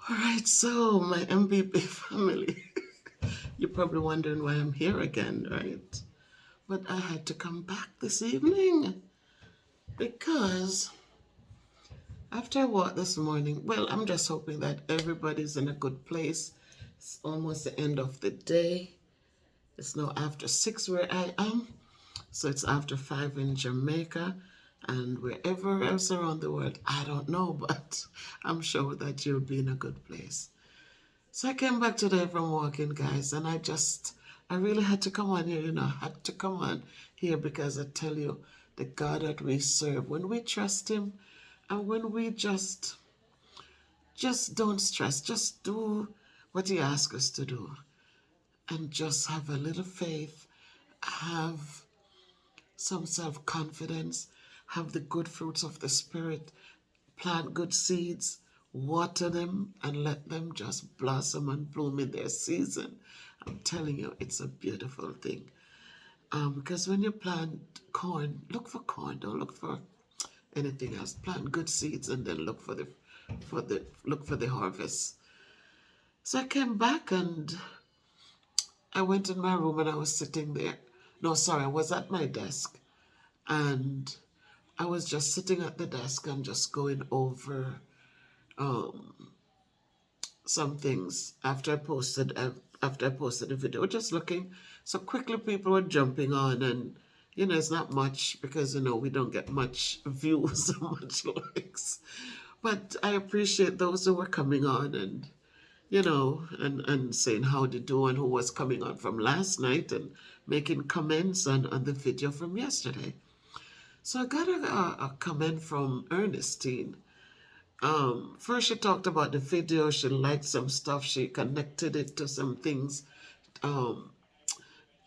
All right, so my MVP family, you're probably wondering why I'm here again, right? But I had to come back this evening because after I walked this morning, well, I'm just hoping that everybody's in a good place. It's almost the end of the day. It's now after 6 where I am, so it's after 5 in Jamaica and wherever else around the world. I don't know, but I'm sure that you'll be in a good place. So I came back today from walking, guys, and I really had to come on here, I had to come on here because I tell you, the God that we serve, when we trust Him and when we just don't stress, just do what He asks us to do and just have a little faith, have some self confidence, have the good fruits of the Spirit, plant good seeds, water them, and let them just blossom and bloom in their season. I'm telling you, it's a beautiful thing. Because when you plant corn, look for corn. Don't look for anything else. Plant good seeds and then look for the harvest. So I came back and I went in my room and I was sitting there. No, sorry, I was at my desk and I was just sitting at the desk and just going over um, some things after I posted the video, just looking. So quickly people were jumping on and it's not much because we don't get much views or much likes. But I appreciate those who were coming on and and saying how they do and who was coming on from last night and making comments on the video from yesterday. So I got a comment from Ernestine. First, she talked about the video. She liked some stuff. She connected it to some things. Um,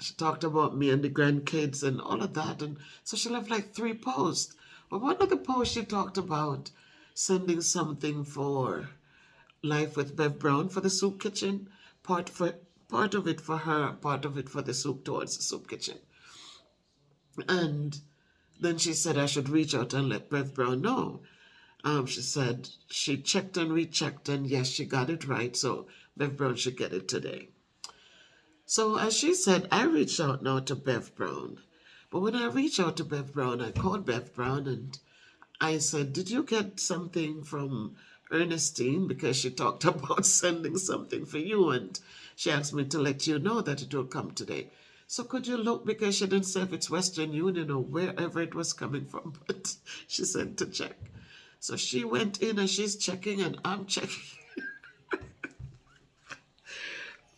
she talked about me and the grandkids and all of that. And so she left like 3 posts. But one of the posts she talked about sending something for Life with Bev Brown for the soup kitchen. Part of it for her, part of it for the soup towards the soup kitchen. And then she said I should reach out and let Bev Brown know. She said she checked and rechecked, and yes, she got it right. So Bev Brown should get it today. So as she said, I reached out now to Bev Brown. But when I reached out to Bev Brown, I called Bev Brown and I said, did you get something from Ernestine? Because she talked about sending something for you, and she asked me to let you know that it will come today. So could you look, because she didn't say if it's Western Union or wherever it was coming from, but she said to check. So she went in and she's checking and I'm checking.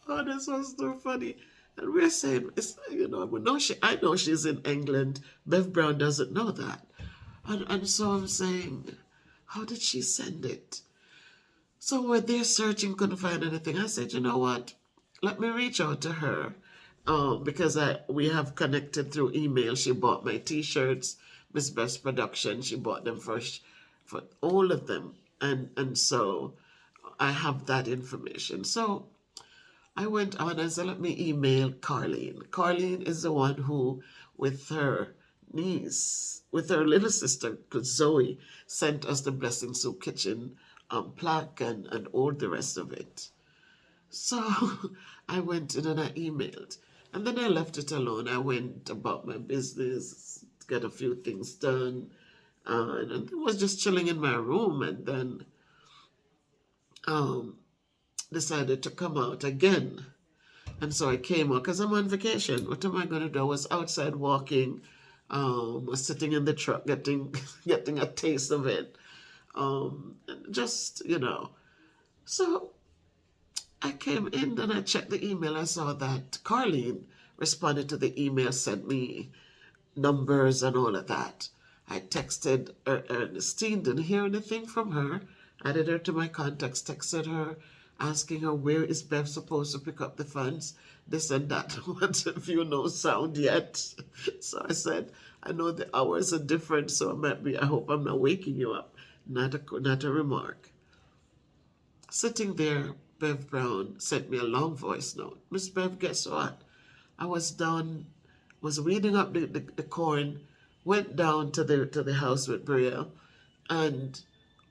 Oh, this was so funny. And we're saying, I know she's in England. Bev Brown doesn't know that. And so I'm saying, how did she send it? So we're there searching, couldn't find anything. I said, you know what? Let me reach out to her. Because we have connected through email. She bought my t-shirts, Miss Bev's production. She bought them for all of them. And so I have that information. So I went on and said, let me email Carlene. Carlene is the one who, with her niece, with her little sister, Zoe, sent us the Blessing Soup Kitchen plaque and all the rest of it. So I went in and I emailed. And then I left it alone. I went about my business, got a few things done, and I was just chilling in my room and then um, decided to come out again. And so I came out because I'm on vacation. What am I going to do? I was outside walking, was sitting in the truck getting getting a taste of it. Just, So I came in and I checked the email. I saw that Carlene responded to the email, sent me numbers and all of that. I texted Ernestine, didn't hear anything from her. Added her to my contacts, texted her, asking her where is Bev supposed to pick up the funds, this and that. What have you no sound yet? So I said, I know the hours are different, so I hope I'm not waking you up. Not a remark. Sitting there, Bev Brown sent me a long voice note. Miss Bev, guess what? I was weeding up the corn, went down to the house with Brielle, and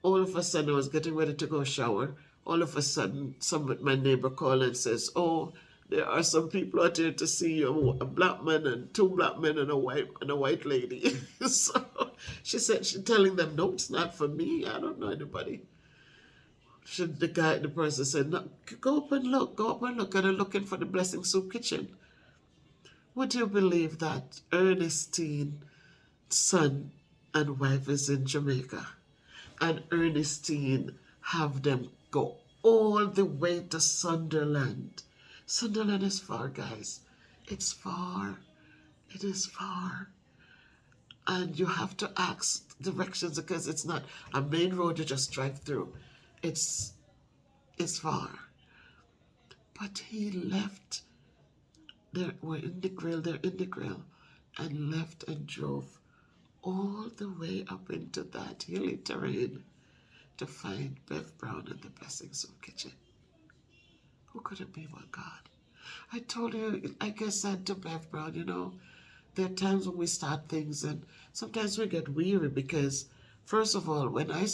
all of a sudden I was getting ready to go shower. all of a sudden, my neighbor called and says, "Oh, there are some people out here to see you, a black man and two black men and a white lady." So she said, she's telling them, "No, it's not for me. I don't know anybody." The person said, "No, go up and look, and they're looking for the Blessing Soup Kitchen." Would you believe that Ernestine, son and wife, is in Jamaica, and Ernestine have them go all the way to Sunderland? Sunderland is far, guys. It's far. It is far. And you have to ask directions because it's not a main road you just drive through. It's far. But he left. They're in the grill, and left and drove all the way up into that hilly terrain to find Bev Brown and the Blessing Soup Kitchen. Who could it be but God? I told you, like I said to Bev Brown, there are times when we start things and sometimes we get weary because, first of all, when I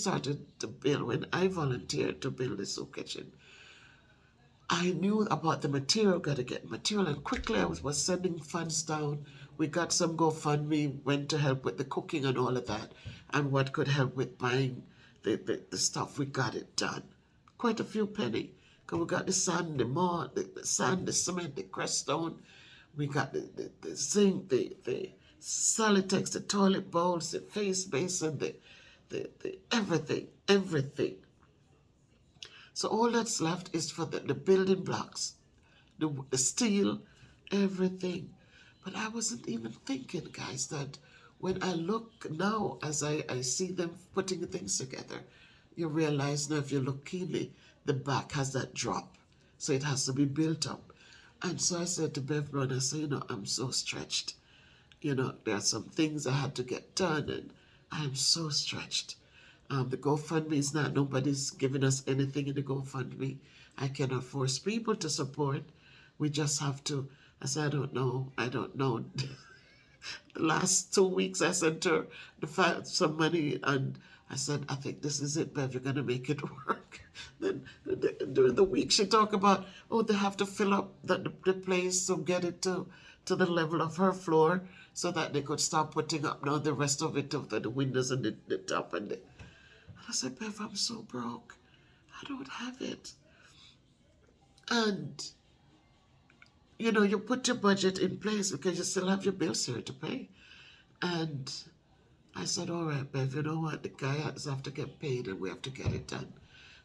volunteered to build the soup kitchen, I knew about the material, got to get material, and quickly I was sending funds down. We got some GoFundMe, went to help with the cooking and all of that, and what could help with buying the stuff. We got it done. Quite a few penny. Because we got the sand, the sand, the cement, the crest stone. We got the zinc, the Solitex, the toilet bowls, the face basin, the everything. So all that's left is for the building blocks, the steel, everything. But I wasn't even thinking, guys, that when I look now, as I see them putting things together, you realize now if you look keenly, the back has that drop. So it has to be built up. And so I said to Bev Brown, I said, I'm so stretched. There are some things I had to get done, and I'm so stretched. The GoFundMe is not, nobody's giving us anything in the GoFundMe. I cannot force people to support. We just have to. I said, I don't know. The last 2 weeks I sent her some money, and I said, I think this is it, Bev, you're going to make it work. Then during the week she talked about, they have to fill up the place to get it to the level of her floor so that they could start putting up now the rest of it, of the windows and the top and I said, Bev, I'm so broke. I don't have it. And, you put your budget in place because you still have your bills here to pay. And I said, all right, Bev, you know what? The guy has to get paid and we have to get it done.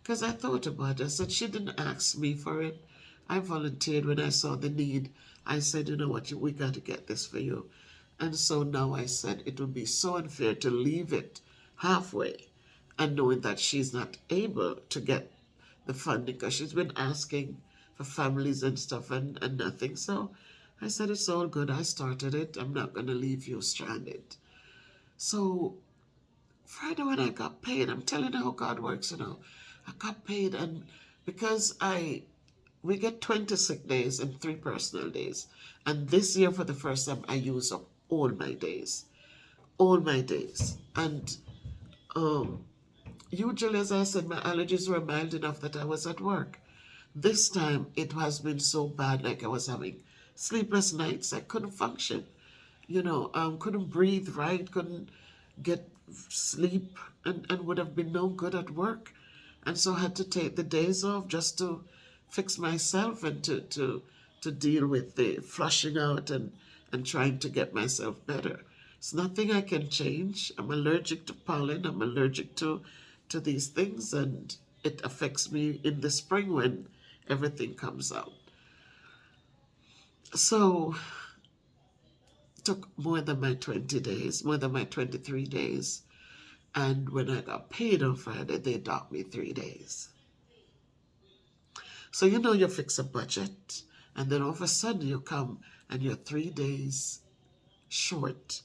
Because I thought about it. I said, she didn't ask me for it. I volunteered when I saw the need. I said, you know what? We got to get this for you. And so now I said it would be so unfair to leave it halfway and knowing that she's not able to get the funding because she's been asking for families and stuff and nothing. So I said, it's all good. I started it. I'm not going to leave you stranded. So Friday when I got paid, I'm telling you how God works, I got paid, and because we get 20 sick days and 3 personal days. And this year for the first time I used up all my days. And usually, as I said, my allergies were mild enough that I was at work. This time, it has been so bad, like I was having sleepless nights. I couldn't function, couldn't breathe right, couldn't get sleep, and would have been no good at work. And so I had to take the days off just to fix myself and to deal with the flushing out and trying to get myself better. It's nothing I can change. I'm allergic to pollen. I'm allergic to these things, and it affects me in the spring when everything comes out. So it took more than my 20 days, more than my 23 days. And when I got paid on Friday, they docked me 3 days. So you fix a budget, and then all of a sudden you come and you're 3 days short.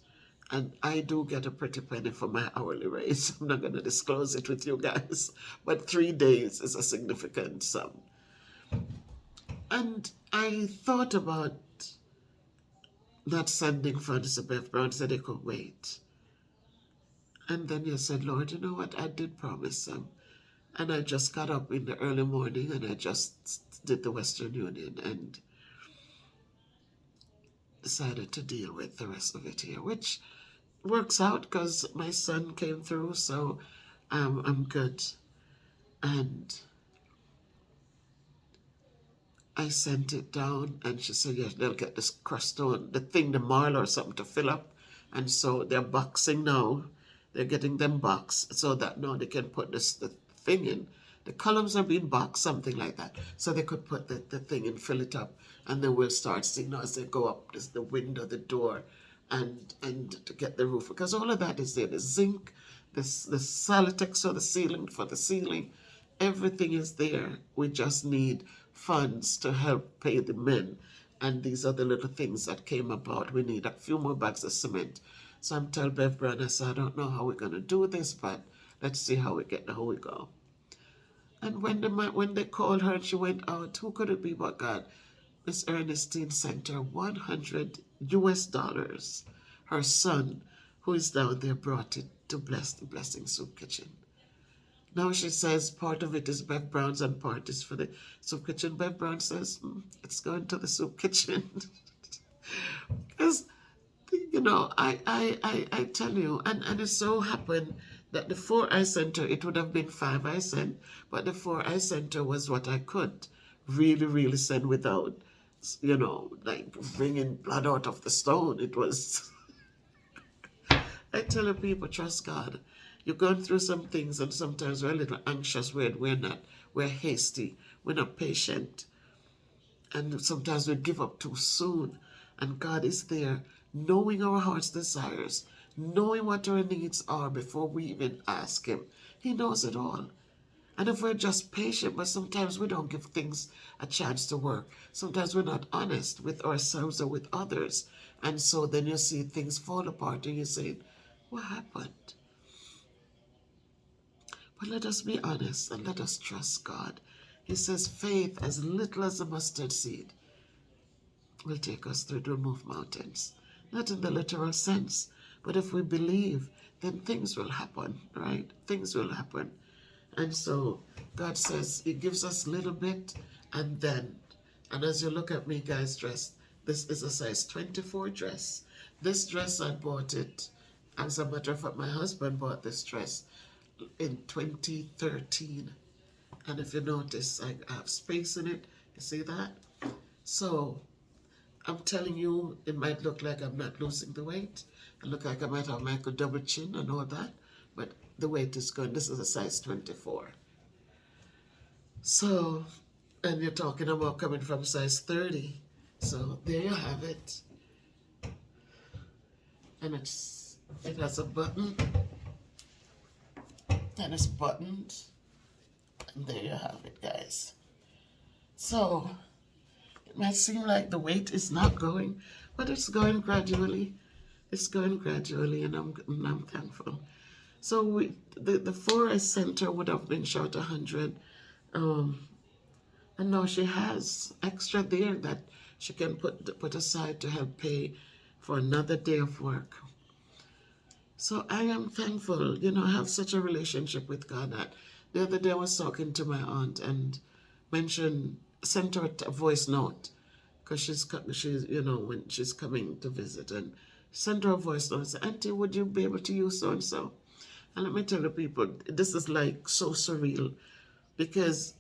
And I do get a pretty penny for my hourly raise. I'm not going to disclose it with you guys, but 3 days is a significant sum. And I thought about not sending funds to Bev Brown, said they could wait. And then you said, Lord, you know what? I did promise them. And I just got up in the early morning and I just did the Western Union and decided to deal with the rest of it here, which works out because my son came through, so I'm good. And I sent it down, and she said, yes, they'll get this crushed stone, the thing, the marl or something to fill up. And so they're boxing now. They're getting them boxed so that now they can put the thing in. The columns are being boxed, something like that. So they could put the thing and fill it up. And then we'll start seeing now as they go up, there's the window, the door, and to get the roof. Because all of that is there. The zinc, the Solitex or the ceiling for the ceiling, everything is there. We just need funds to help pay the men. And these are the little things that came about. We need a few more bags of cement. So I'm telling Bev Brown, I said, I don't know how we're going to do this, but let's see how we go. And when they called her and she went out, who could it be but God? Miss Ernestine sent her $100. Her son, who is down there, brought it to bless the Blessing Soup Kitchen. Now she says part of it is Bev Brown's and part is for the soup kitchen. Bev Brown says, it's going to the soup kitchen. Because, I tell you, and it so happened that the 4 I sent her, it would have been 5 I sent, but the 4 I sent her was what I could really, really send without, like bringing blood out of the stone. It was, I tell people, trust God. You're going through some things and sometimes we're a little anxious, we're hasty, we're not patient. And sometimes we give up too soon. And God is there, knowing our heart's desires, knowing what our needs are before we even ask Him. He knows it all. And if we're just patient, but sometimes we don't give things a chance to work. Sometimes we're not honest with ourselves or with others. And so then you see things fall apart and you say, what happened? But let us be honest and let us trust God. He says faith as little as a mustard seed will take us through to remove mountains. Not in the literal sense, but if we believe, then things will happen, right? Things will happen. And so God says He gives us a little bit and as you look at me, guys, dressed, this is a size 24 dress. This dress, I bought it. As a matter of fact, my husband bought this dress in 2013. And if you notice, I have space in it. You see that? So I'm telling you, it might look like I'm not losing the weight. It look like I might have like a double chin and all that. But the weight is good. This is a size 24. So, and you're talking about coming from size 30. So there you have it. And it has a button. And it's buttoned. And there you have it, guys. So it might seem like the weight is not going, but it's going gradually. It's going gradually, and I'm thankful. So the 4 I sent her would have been short 100. And now she has extra there that she can put aside to help pay for another day of work. So I am thankful. I have such a relationship with God that the other day I was talking to my aunt and sent her a voice note because she's when she's coming to visit, and sent her a voice note and said, Auntie, would you be able to use so and so? And let me tell the people, this is like so surreal because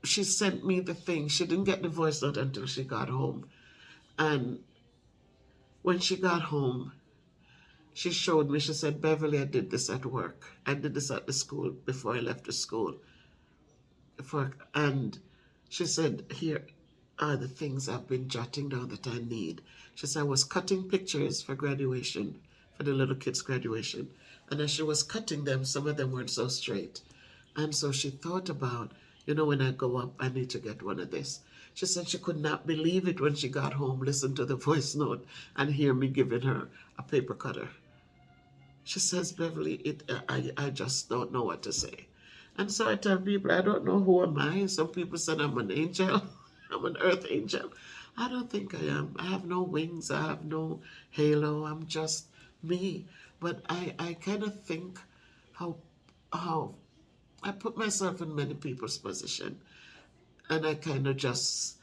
she sent me the thing. She didn't get the voice note until she got home. And when she got home, she showed me, she said, Beverly, I did this at work. I did this at the school before I left the school. And she said, here are the things I've been jotting down that I need. She said, I was cutting pictures for graduation, for the little kids' graduation. And as she was cutting them, some of them weren't so straight. And so she thought about, when I go up, I need to get one of this. She said she could not believe it when she got home, listened to the voice note, and hear me giving her a paper cutter. She says, Beverly, I just don't know what to say. And so I tell people, I don't know who am I. Some people said I'm an angel. I'm an earth angel. I don't think I am. I have no wings. I have no halo. I'm just me. But I kind of think how I put myself in many people's position, and I kind of just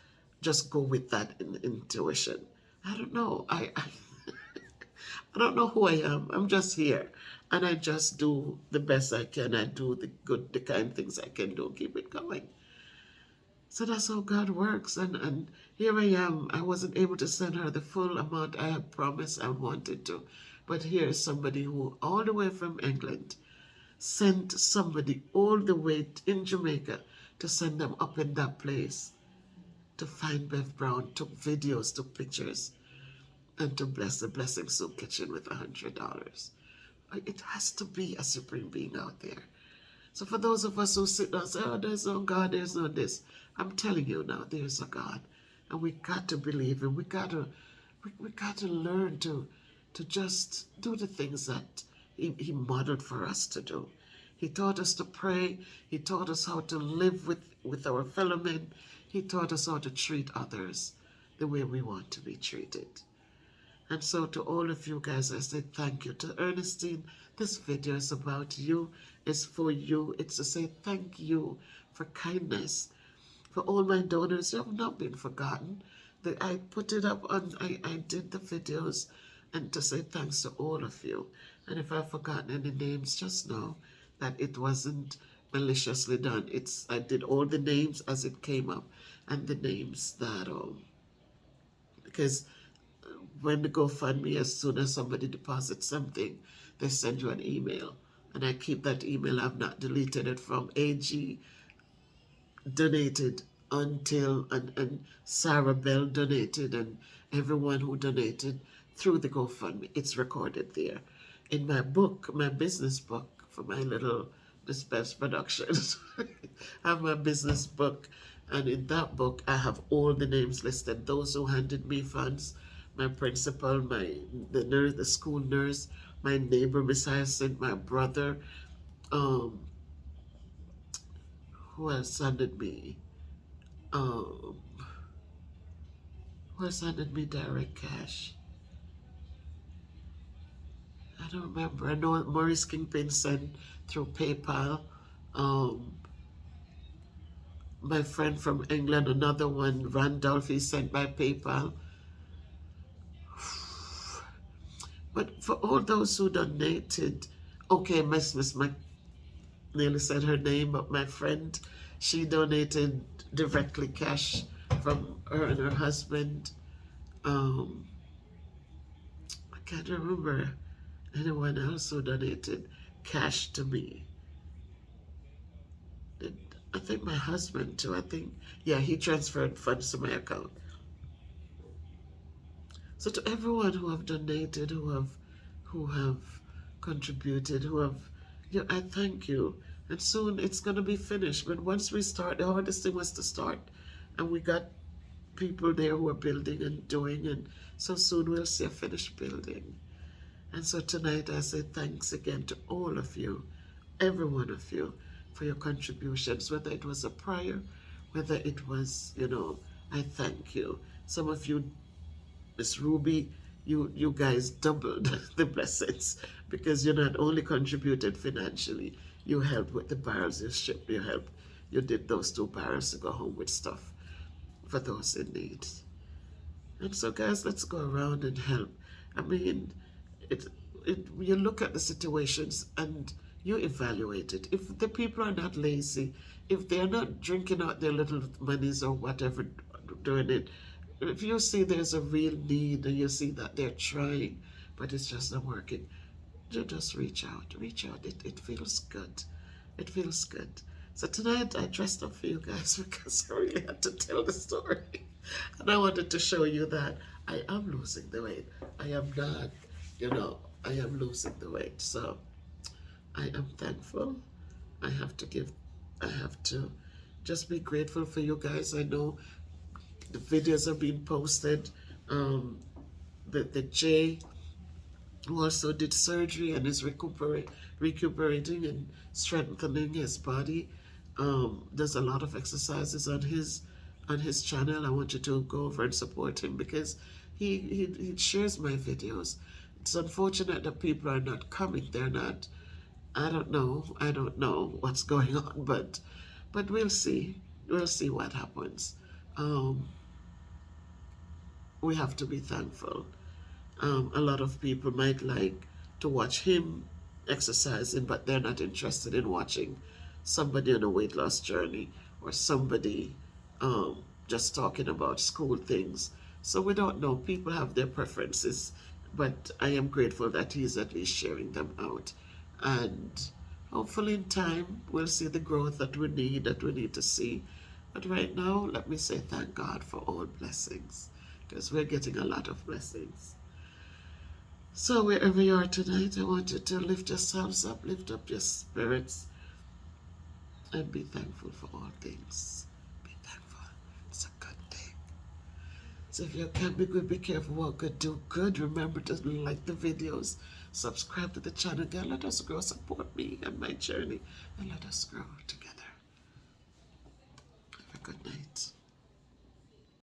go with that intuition. I don't know. I don't know who I am. I'm just here, and I just do the best I can. I do the kind things I can do. Keep it going. So that's how God works. And here I am. I wasn't able to send her the full amount I had promised I wanted to. But here is somebody who, all the way from England, sent somebody all the way in Jamaica to send them up in that place to find Bev Brown, took videos, took pictures, and to bless the Blessing Soup Kitchen with $100. It has to be a supreme being out there. So for those of us who sit down and say, oh, there's no God, there's no this, I'm telling you now, there's a God. And we got to believe him. We got to learn to just do the things that he modeled for us to do. He taught us to pray. He taught us how to live with our fellow men. He taught us how to treat others the way we want to be treated. And so to all of you guys, I say thank you. To Ernestine, this video is about you. It's for you. It's to say thank you for kindness. For all my donors, you have not been forgotten. I put it up on, I did the videos, and to say thanks to all of you. And if I've forgotten any names, just know that it wasn't maliciously done. I did all the names as it came up, and the names that, because when the GoFundMe, as soon as somebody deposits something, they send you an email. And I keep that email. I've not deleted it from AG donated until, and Sarah Bell donated, and everyone who donated through the GoFundMe. It's recorded there. In my book, my business book for my little Miss Bev's Productions, I have my business book, and in that book I have all the names listed. Those who handed me funds, my principal, the nurse, the school nurse, my neighbor Miss Hyacinth, my brother, who else handed me? Who else handed me direct cash? I don't remember. I know Maurice Kingpin sent through PayPal. My friend from England, another one, Randolph, he sent by PayPal. But for all those who donated, okay, Miss Mac nearly said her name, but my friend, she donated directly cash from her and her husband. I can't remember anyone else who donated cash to me. I think my husband too. Yeah, he transferred funds to my account. So to everyone who have donated, who have contributed, I thank you. And soon it's gonna be finished. But once we start, the hardest thing was to start, and we got people there who are building and doing, and so soon we'll see a finished building. And so tonight I say thanks again to all of you, every one of you, for your contributions, whether it was a prayer, whether it was, I thank you. Some of you, Miss Ruby, you guys doubled the blessings, because you not only contributed financially, you helped with the barrels you shipped, you did those 2 barrels to go home with stuff for those in need. And so guys, let's go around and help. I mean, you look at the situations and you evaluate it. If the people are not lazy, if they're not drinking out their little monies or whatever, doing it, if you see there's a real need and you see that they're trying, but it's just not working, you just reach out. It feels good. It feels good. So tonight I dressed up for you guys because I really had to tell the story. And I wanted to show you that I am losing the weight. I am not, I am losing the weight. So I am thankful. I have to just be grateful for you guys. I know the videos are being posted. The Jay, who also did surgery and is recuperating and strengthening his body. There's a lot of exercises on his channel. I want you to go over and support him because he shares my videos. It's unfortunate that people are not coming. They're not I don't know. I don't know what's going on, but we'll see. We'll see what happens. Um, we have to be thankful. A lot of people might like to watch him exercising, but they're not interested in watching somebody on a weight loss journey or somebody just talking about school things. So we don't know. People have their preferences, but I am grateful that he's at least sharing them out. And hopefully, in time, we'll see the growth that we need to see. But right now, let me say thank God for all blessings, because we're getting a lot of blessings. So, wherever you are tonight, I want you to lift yourselves up, lift up your spirits, and be thankful for all things. Be thankful. It's a good thing. So, if you can be good, be careful what good, do good. Remember to like the videos, subscribe to the channel. Again, let us grow. Support me and my journey, and let us grow together.